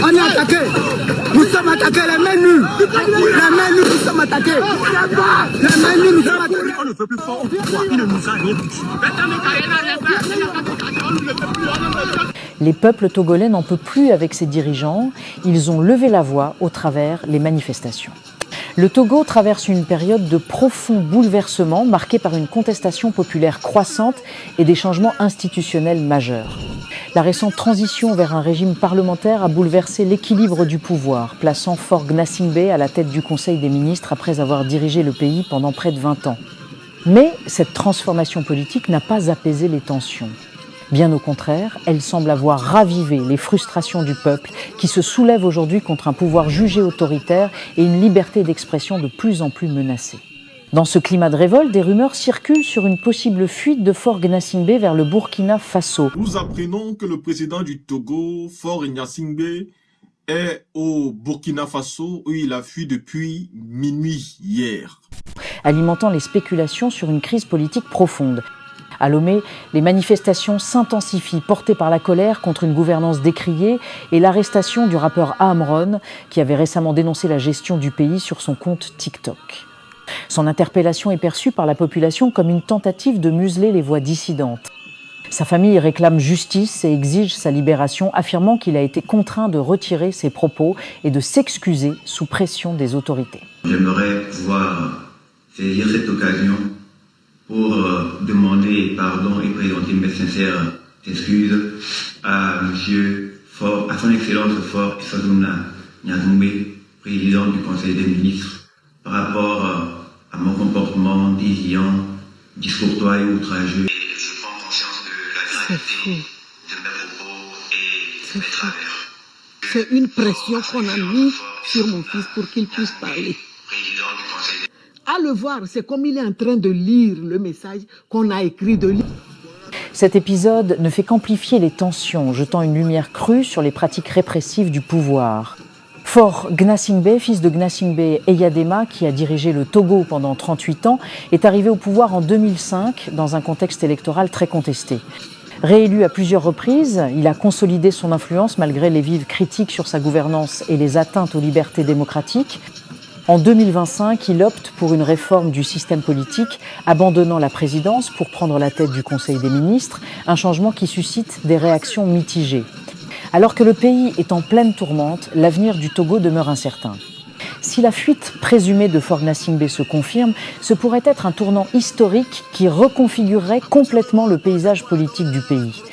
On est attaqué. Nous sommes attaqués, les mains nues. Les mains nues, nous sommes attaqués. Les mains nues, nous sommes attaqués. On ne fait plus fort. Il ne nous a rien foutu. Les peuples togolais n'en peuvent plus avec ces dirigeants. Ils ont levé la voix au travers les manifestations. Le Togo traverse une période de profond bouleversement marquée par une contestation populaire croissante et des changements institutionnels majeurs. La récente transition vers un régime parlementaire a bouleversé l'équilibre du pouvoir, plaçant Faure Gnassingbé à la tête du Conseil des ministres après avoir dirigé le pays pendant près de 20 ans. Mais cette transformation politique n'a pas apaisé les tensions. Bien au contraire, elle semble avoir ravivé les frustrations du peuple qui se soulève aujourd'hui contre un pouvoir jugé autoritaire et une liberté d'expression de plus en plus menacée. Dans ce climat de révolte, des rumeurs circulent sur une possible fuite de Faure Gnassingbé vers le Burkina Faso. Nous apprenons que le président du Togo, Faure Gnassingbé, est au Burkina Faso où il a fui depuis minuit hier. Alimentant les spéculations sur une crise politique profonde. À Lomé, les manifestations s'intensifient, portées par la colère contre une gouvernance décriée et l'arrestation du rappeur Amron, qui avait récemment dénoncé la gestion du pays sur son compte TikTok. Son interpellation est perçue par la population comme une tentative de museler les voix dissidentes. Sa famille réclame justice et exige sa libération, affirmant qu'il a été contraint de retirer ses propos et de s'excuser sous pression des autorités. J'aimerais pouvoir saisir cette occasion pour demander pardon et présenter mes sincères excuses à Monsieur Faure, à son Excellence Faure Gnassingbé, président du Conseil des ministres, par rapport à mon comportement déviant, discourtois et outrageux. Et je prends conscience de la gravité de mes propos et de mes travers. C'est une pression qu'on a mise sur mon fils pour qu'il puisse parler. À le voir, c'est comme il est en train de lire le message qu'on a écrit de lui. Cet épisode ne fait qu'amplifier les tensions, jetant une lumière crue sur les pratiques répressives du pouvoir. Faure Gnassingbé, fils de Gnassingbé Eyadema, qui a dirigé le Togo pendant 38 ans, est arrivé au pouvoir en 2005 dans un contexte électoral très contesté. Réélu à plusieurs reprises, il a consolidé son influence malgré les vives critiques sur sa gouvernance et les atteintes aux libertés démocratiques. En 2025, il opte pour une réforme du système politique, abandonnant la présidence pour prendre la tête du Conseil des ministres, un changement qui suscite des réactions mitigées. Alors que le pays est en pleine tourmente, l'avenir du Togo demeure incertain. Si la fuite présumée de Faure Gnassingbé se confirme, ce pourrait être un tournant historique qui reconfigurerait complètement le paysage politique du pays.